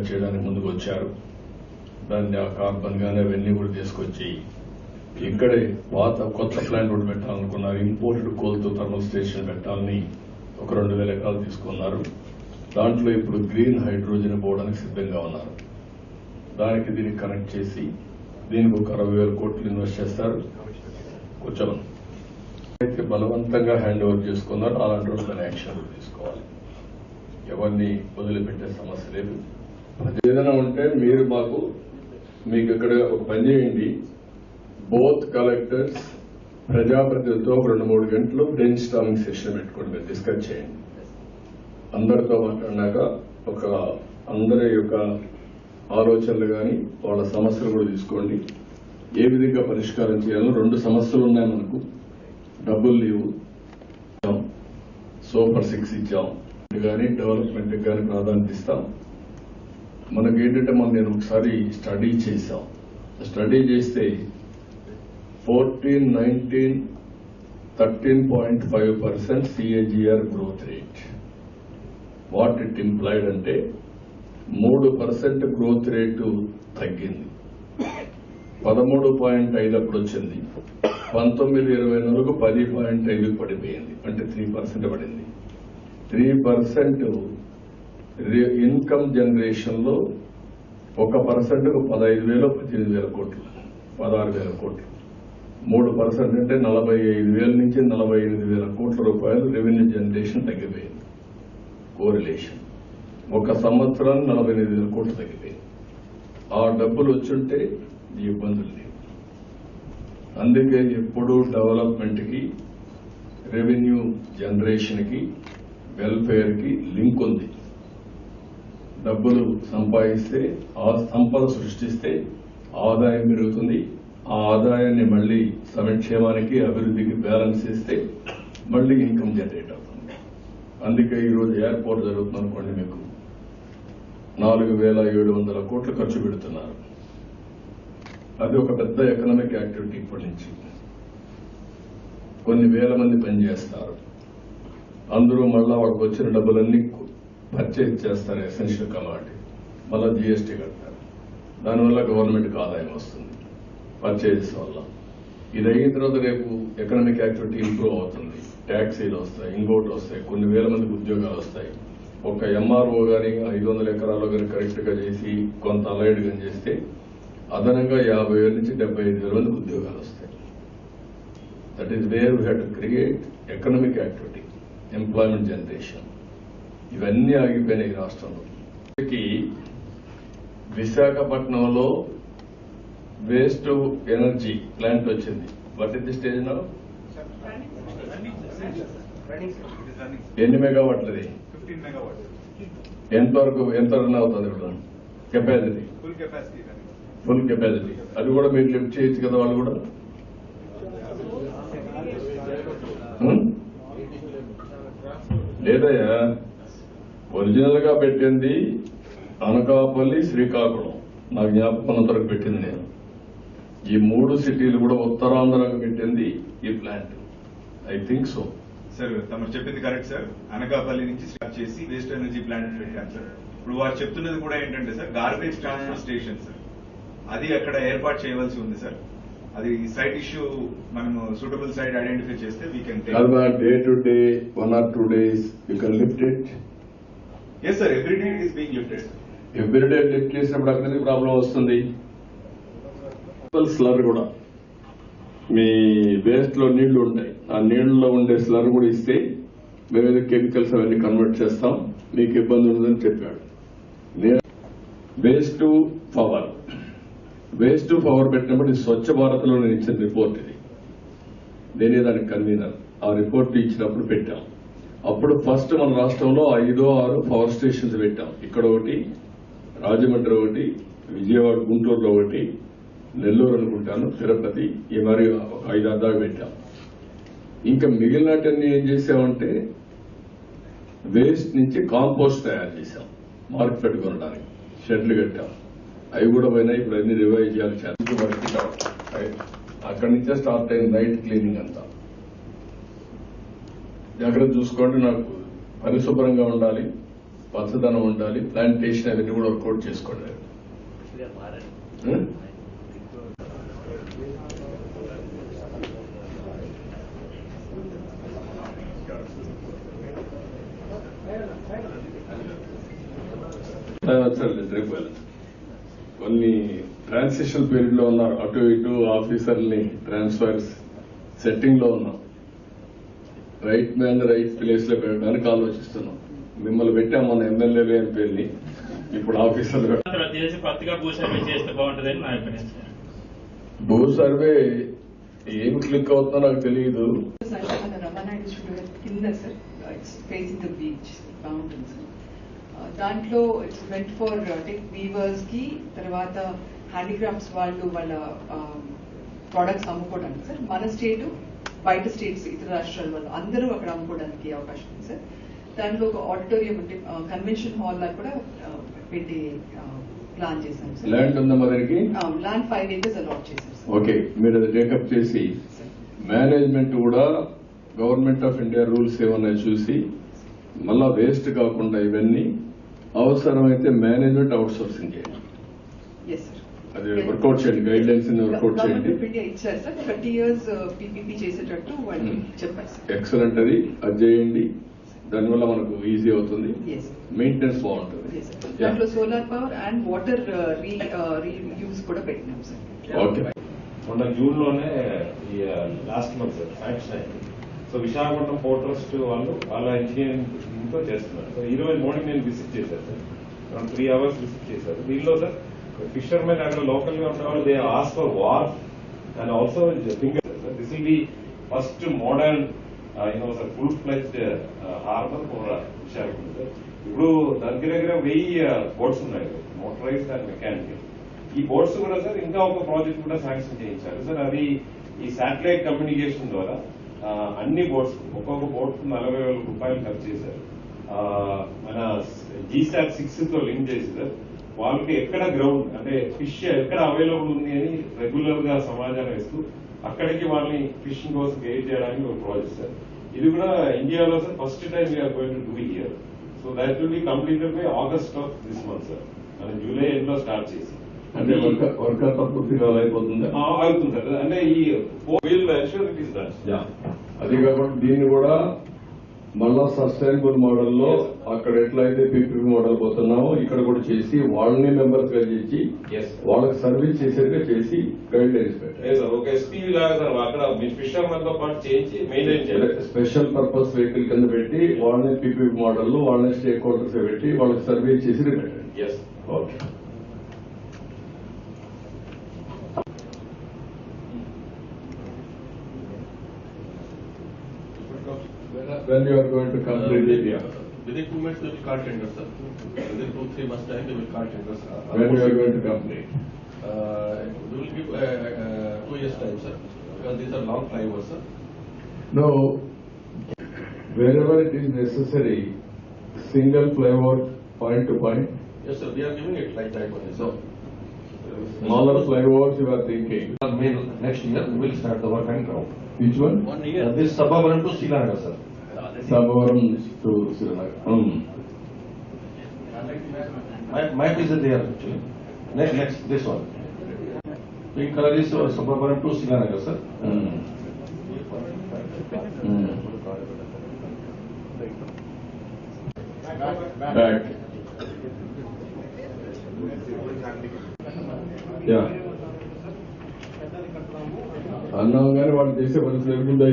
ఏర్పాటు చేయడానికి ముందుకు వచ్చారు. దాన్ని ఆ కార్బన్ కానీ అవన్నీ కూడా తీసుకొచ్చి ఇక్కడే కొత్త ప్లాంట్ కూడా పెట్టాలనుకున్నారు. ఇంపోర్టెడ్ కోల్తో థర్మల్ స్టేషన్ పెట్టాలని ఒక 2,000 ఎకరాలు తీసుకున్నారు. దాంట్లో ఇప్పుడు గ్రీన్ హైడ్రోజన్ పోవడానికి సిద్ధంగా ఉన్నారు. దానికి దీనికి కనెక్ట్ చేసి దీనికి ఒక 60,000 కోట్లు ఇన్వెస్ట్ చేస్తారు. కూర్చోమని అయితే బలవంతంగా హ్యాండ్ ఓవర్ చేసుకున్నారు. అలాంటి రోజుల యాక్షన్ తీసుకోవాలి. ఎవరిని వదిలిపెట్టే సమస్య లేదు. ఏదైనా ఉంటే మీరు మీకు ఇక్కడ ఒక పని చేయండి. బోత్ కలెక్టర్స్ ప్రజాప్రతినిధులతో 2-3 గంటలు బ్రెయిన్ స్టార్మింగ్ సెషన్ పెట్టుకోండి. మీరు డిస్కస్ చేయండి. అందరితో మాట్లాడినాక అందరి యొక్క ఆలోచనలు కానీ వాళ్ళ సమస్యలు కూడా తీసుకోండి. ఏ విధంగా పరిష్కారం చేయాలో 2 సమస్యలు ఉన్నాయి మనకు. డబ్బులు లేవు, సూపర్ 6 ఇచ్చాం కానీ డెవలప్మెంట్ కానీ ప్రాధాన్యత ఇస్తాం. మనకేంటంటే నేను ఒకసారి స్టడీ చేశాం. స్టడీ చేస్తే 14-19 13.5% CAGR growth rate. What it implied అంటే 3% గ్రోత్ రేటు తగ్గింది. 13.5 అప్పుడు వచ్చింది. 19-20 10.5 పడిపోయింది. అంటే 3% పడింది. 3% ఇన్కమ్ జనరేషన్ లో 1% 15,000 18,000 కోట్లు 16,000 కోట్లు. 3% అంటే 45,000 నుంచి 48,000 కోట్ల రూపాయలు రెవెన్యూ జనరేషన్ తగ్గిపోయింది. కోరిలేషన్ ఒక సంవత్సరానికి 48,000 కోట్లు తగ్గిపోయింది. ఆ డబ్బులు వచ్చుంటే ఈ ఇబ్బందులు లేవు. అందుకే ఎప్పుడూ డెవలప్మెంట్ కి, రెవెన్యూ జనరేషన్ కి, వెల్ఫేర్ కి లింక్ ఉంది. డబ్బులు సంపాదిస్తే, ఆ సంపద సృష్టిస్తే ఆదాయం పెరుగుతుంది. ఆ ఆదాయాన్ని మళ్లీ సంక్షేమానికి, అభివృద్ధికి బ్యాలెన్స్ చేస్తే మళ్లీ ఇన్కమ్ జనరేట్ అవుతుంది. అందుకే ఈరోజు ఎయిర్పోర్ట్ జరుగుతుంది అనుకోండి, మీకు 4,700 కోట్లు ఖర్చు పెడుతున్నారు. అది ఒక పెద్ద ఎకనామిక్ యాక్టివిటీ. ఇప్పటి నుంచి కొన్ని వేల మంది పనిచేస్తారు. అందరూ మళ్ళా వాళ్ళకి వచ్చిన డబ్బులన్నీ పర్చేజ్ చేస్తారు. ఎసెన్షియల్ కమాడిటీ మళ్ళా GST కడతారు. దానివల్ల గవర్నమెంట్కి ఆదాయం వస్తుంది పర్చేజెస్ వల్ల. ఇది అయిన తర్వాత రేపు ఎకనామిక్ యాక్టివిటీ ఇంప్రూవ్ అవుతుంది. ట్యాక్సీలు వస్తాయి, ఇంకోటి వస్తాయి, కొన్ని వేల మందికి ఉద్యోగాలు వస్తాయి. ఒక MRO గాని 500 ఎకరాల్లో కానీ కరెక్ట్ గా చేసి కొంత అలైడ్ గా చేస్తే అదనంగా 50,000 నుంచి 75,000 మందికి ఉద్యోగాలు వస్తాయి. That is where we have to create economic activity, employment generation. ఇవన్నీ ఆగిపోయినాయి రాష్ట్రంలో. విశాఖపట్నంలో వేస్ట్ ఎనర్జీ ప్లాంట్ వచ్చింది. What is the stage now? ఎన్ని మెగావాట్లది? 15 megawatts. ఎంత రన్ అవుతుంది ఇప్పుడు కెపాసిటీ? Full capacity. అది కూడా మీరు లిఫ్ట్ చేయొచ్చు కదా. వాళ్ళు కూడా లేదయ్యా, ఒరిజినల్ గా పెట్టింది అనకాపల్లి, శ్రీకాకుళం. నాకు జ్ఞాపకం వరకు పెట్టింది నేను. ఈ 3 సిటీలు కూడా ఉత్తరాంధ్రకు పెట్టింది ఈ plant. I think so. Sir తమరు చెప్పింది కరెక్ట్ సార్. అనకాపల్లి నుంచి స్టార్ట్ చేసి వేస్ట్ ఎనర్జీ ప్లాంట్ పెట్టాను సార్. ఇప్పుడు వారు చెప్తున్నది కూడా ఏంటంటే sir, garbage transfer station sir, అది అక్కడ ఏర్పాటు చేయవలసి ఉంది సార్. అది సైట్ ఇష్యూ మనము సూటబుల్ సైట్ ఐడెంటిఫై చేస్తే we can take. Day to day 1 or 2 days you can lift it. Yes sir, every day it is being lifted. Every day lift చేసినప్పుడు అక్కడ ప్రాబ్లం వస్తుంది. స్లర్ కూడా మీ వేస్ట్ లో నీళ్లు ఉంటాయి. ఆ నీళ్లలో ఉండే స్లర్ కూడా ఇస్తే మేము కెమికల్స్ అవన్నీ కన్వర్ట్ చేస్తాం, మీకు ఇబ్బంది ఉండదని చెప్పాడు. వేస్ట్ టు పవర్ పెట్టినప్పుడు ఇది స్వచ్ఛ భారత్ లో నేను ఇచ్చిన రిపోర్ట్. ఇది నేనే దానికి కన్వీనర్. ఆ రిపోర్ట్ ఇచ్చినప్పుడు పెట్టాం. అప్పుడు ఫస్ట్ మన రాష్ట్రంలో 5-6 పవర్ స్టేషన్స్ పెట్టాం. ఇక్కడ ఒకటి, రాజమండ్రి ఒకటి, విజయవాడ గుంటూరులో ఒకటి, నెల్లూరు అనుకుంటాను, తిరుపతి, ఈ మరి 5-6 దాకా పెట్టాం. ఇంకా మిగిలినటన్నీ ఏం చేసామంటే వేస్ట్ నుంచి కాంపోస్ట్ తయారు చేశాం. మార్కెట్ కొనడానికి షెడ్లు కట్టాం. అవి కూడా పోయినాయి. ఇప్పుడు అన్ని రివైవ్ చేయాలి. అక్కడి నుంచే స్టార్ట్ అయింది నైట్ క్లీనింగ్ అంతా. జాగ్రత్త చూసుకోండి. నాకు పరిశుభ్రంగా ఉండాలి. పచ్చదనం ఉండాలి, ప్లాంటేషన్ అవన్నీ కూడా వర్కౌట్ చేసుకోండి. రేపు కొన్ని ట్రాన్సిషన్ పీరియడ్ లో ఉన్నారు, అటు ఇటు ఆఫీసర్ని ట్రాన్స్ఫర్స్ సెట్టింగ్ లో ఉన్నాం. రైట్ మ్యాన్ రైట్ ప్లేస్ లో పెట్టడానికి ఆలోచిస్తున్నాం. మిమ్మల్ని పెట్టాం మన ఎమ్మెల్యేలు ఎంపీని, ఇప్పుడు ఆఫీసర్లు. భూ సర్వే ఏమి క్లిక్ అవుతుందో నాకు తెలియదు. దాంట్లో ఇట్స్ మెంట్ ఫర్ టెక్ వీవర్స్ కి, తర్వాత హ్యాండీక్రాఫ్ట్స్ వాళ్ళు వాళ్ళ ప్రొడక్ట్స్ అమ్ముకోవడానికి సార్. మన స్టేట్, బయట స్టేట్స్, ఇతర రాష్ట్రాల వాళ్ళు అందరూ అక్కడ అమ్ముకోవడానికి అవకాశం ఉంది సార్. దాంట్లో ఒక ఆడిటోరియం అంటే కన్వెన్షన్ హాల్ లా కూడా పెట్టి ప్లాన్ చేశాం సార్. ల్యాండ్ ఉందా మనకి? ల్యాండ్ 5 acres అలాట్ చేశాం సార్. ఓకే, మీరు అది టేకప్ చేసి మేనేజ్మెంట్ కూడా గవర్నమెంట్ ఆఫ్ ఇండియా రూల్స్ ఏమన్నా చూసి మళ్ళా వేస్ట్ కాకుండా ఇవన్నీ అవసరమైతే మేనేజ్మెంట్ అవుట్ సోర్సింగ్ చేయండి. అది వర్కౌట్ చేయండి, గైడ్ లైన్స్ వర్కౌట్ చేయండి. ఇచ్చారు సార్, 30 years పీపీపీ చేసేటట్టు వాళ్ళు చెప్పారు. ఎక్సలెంట్, అది చేయండి. దానివల్ల మనకు ఈజీ అవుతుంది, మెయింటెనెన్స్ బాగుంటుంది. దాంట్లో solar power and water reuse కూడా పెట్టినాం సార్. ఓకే, మొన్న జూన్ లోనే లాస్ట్ మంత్ సార్ శాంక్షన్ అయింది. సో విశాఖపట్నం పోర్ట్ ట్రస్ట్ వాళ్ళు వాళ్ళ ఇంజనీరింగ్ తో చేస్తున్నారు. సో ఈ రోజు మార్నింగ్ నేను విజిట్ చేశాను సార్, అరౌండ్ 3 hours విజిట్ చేశారు. దీనిలో సార్ ఫిషర్మెన్ అక్కడ లోకల్ గా ఉన్న వాళ్ళు they ask for warp and also finger sir. This will be first modern sir full fledged harbour for Visakhapatnam sir. ఇప్పుడు దగ్గర 1000 బోట్స్ ఉన్నాయి మోటరైజ్డ్ అండ్ మెకానికల్. ఈ బోట్స్ కూడా సార్ ఇంకా ఒక ప్రాజెక్ట్ కూడా శాంక్షన్ చేయించారు సార్. అది ఈ శాటిలైట్ కమ్యూనికేషన్ ద్వారా అన్ని బోట్స్ ఒక్కొక్క బోట్ 40,000 రూపాయలు ఖర్చు చేశారు. మన జీసాట్ 6 తో లింక్ చేసి సార్ వాళ్ళకి ఎక్కడ గ్రౌండ్ అంటే ఫిష్ ఎక్కడ అవైలబుల్ ఉంది అని రెగ్యులర్ గా సమాచారం ఇస్తూ అక్కడికి వాళ్ళని ఫిషింగ్ కోసం గైడ్ చేయడానికి ఒక ప్రాజెక్ట్ సార్. ఇది కూడా ఇండియాలో sir first time we're going to do here. So that will be completed by August of this month sir. మనం జూలై ఎండ్ లో స్టార్ట్ చేసి అంటే వర్క్ అంతా పూర్తిగా అయిపోతుంది అవుతుంది సార్. అంటే ఈ అది కాకుండా దీన్ని కూడా మళ్ళా సస్టైనబుల్ మోడల్లో అక్కడ ఎట్లయితే పీపీపీ మోడల్ పోతున్నామో ఇక్కడ కూడా చేసి వాళ్ళని మెంబర్స్ గా చేసి వాళ్ళకి సర్వీస్ చేసేట్టుగా చేసి గైడ్ లైన్స్ పెట్టారు. ఒక ఎస్పీవీ లాగా సార్ అక్కడ ఫిషర్మెన్ తో పాటు చేయించి మెయింటైన్ చేయాలి. స్పెషల్ పర్పస్ వెహికల్ కింద పెట్టి వాళ్ళని పీపీపీ మోడల్లో వాళ్ళని స్టేక్ హోల్డర్స్ పెట్టి వాళ్ళకి సర్వీస్ చేసి పెట్టండి. Okay, when you are going to complete area? Within 2 months, they will call tenders, sir. Within 2-3 months' time, they will call tenders. When you are going to complete? We will give 2 years' time, sir, because these are long flyovers, sir. No, wherever it is necessary, single flyover point to point. Yes, sir, we are giving it like that only, sir. Smaller flyovers you are thinking. Next year, we will start the work and ground. Which one? 1 year. This Sabavaram to Srinagar, sir. Sabavaram to Srinagar. Map is there actually. Next, this one. Pink color is Sabavaram to Srinagar, sir. Back. Yeah. అన్నాం కానీ వాళ్ళు చేసే పరిస్థితి ఎదుగుందా?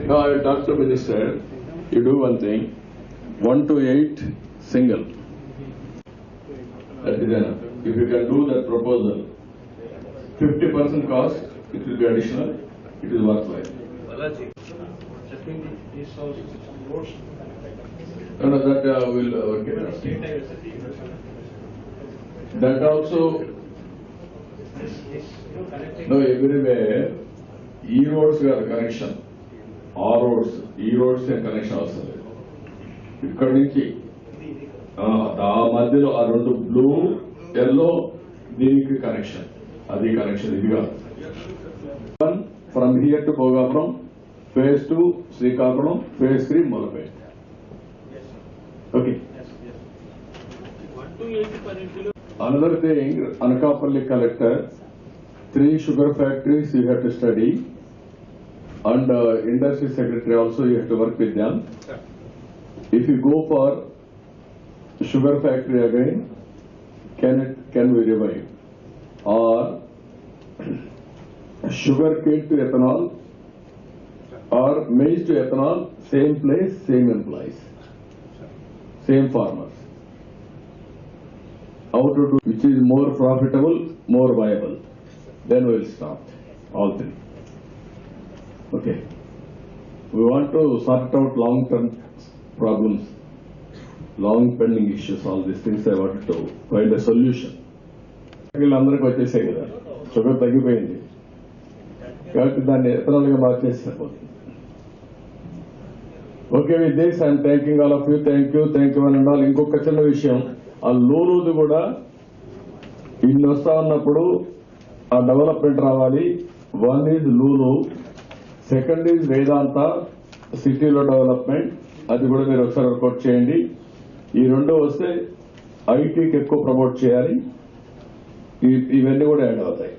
No, I will talk to Minister. You do one thing, 1 to 8 single. That is enough. If you can do that proposal, 50% cost, it will be additional, it is worthwhile. No, that will work it out. That also, no, everywhere, E-roads got connection. ఆ roads ఈ roads connection అవసరం లేదు. ఇక్కడి నుంచి ఆ మధ్యలో ఆ రెండు బ్లూ ఎల్లో దీనికి కనెక్షన్, అది కనెక్షన్ ఇది కాదు. From here to Bhogapuram, phase 2 Srikakulam, phase 3 Molapet. Okay. Another thing, Anakapalli collector, 3 sugar factories you have to study, and industry secretary also you have to work with them. If you go for sugar factory again, can we revive? Or sugar cane to ethanol, or maize to ethanol, same place, same employees, same farmers. How to do, which is more profitable, more viable, then we will start all three. Okay. We want to sort out long-term problems, long pending issues, all these things I wanted to find a solution. వీళ్ళందరికీ వచ్చేసాయి కదా, sugar తగ్గిపోయింది కాబట్టి దాన్ని ethanol గా మార్చేసి సరిపోతుంది. Okay, with this I'm thanking all of you. Thank you అని అన్నారు. ఇంకొక చిన్న విషయం, ఆ లూలుది కూడా ఇన్ని వస్తా ఉన్నప్పుడు ఆ డెవలప్మెంట్ రావాలి. 1 ఈజ్ లూలు, 2nd ఈజ్ వేదాంత సిటీలో డెవలప్మెంట్, అది కూడా మీరు ఒకసారి వర్కౌట్ చేయండి. ఈ 2 వస్తే ఐటీకి ఎక్కువ ప్రమోట్ చేయాలి. ఇవన్నీ కూడా యాడ్ అవుతాయి.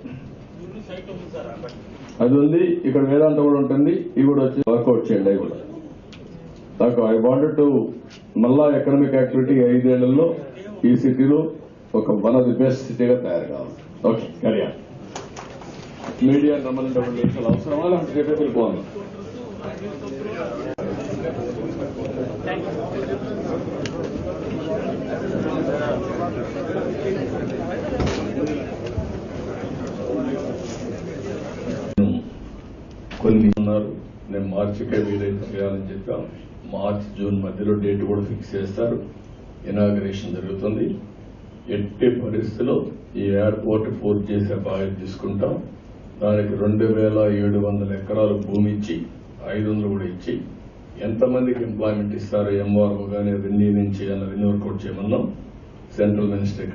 అది ఉంది, ఇక్కడ వేదాంత కూడా ఉంటుంది, ఇవి కూడా వచ్చి వర్కౌట్ చేయండి. అవి కూడా నాకు ఐ వాంటెడ్ టు మళ్ళా ఎకనామిక్ యాక్టివిటీ 5 ఏళ్లలో ఈ సిటీలో ఒక వన్ ఆఫ్ ది బెస్ట్ సిటీగా తయారు కావాలి. ఓకే, కళ్యాణ్ మీడియా రమ్మని అవసరమా లేకపోతే చెప్పే వెళ్ళిపోవాలి. కొన్ని ఉన్నారు, నేను మార్చికే వీలైతే చేయాలని చెప్పాను. మార్చ్ జూన్ మధ్యలో డేట్ కూడా ఫిక్స్ చేస్తారు. ఇనాగరేషన్ జరుగుతుంది. ఎట్టి పరిస్థితిలో ఈ ఎయిర్పోర్ట్ పూర్తి చేసే బాధ్యత తీసుకుంటాం. దానికి 2700 ఎకరాలు భూమి ఇచ్చి 500 కూడా ఇచ్చి ఎంతమందికి ఎంప్లాయ్మెంట్ ఇస్తారో ఎంఆర్ఓ కానీ రెవెన్యూ నుంచి వర్కౌట్ చేయమన్నాం. Central minister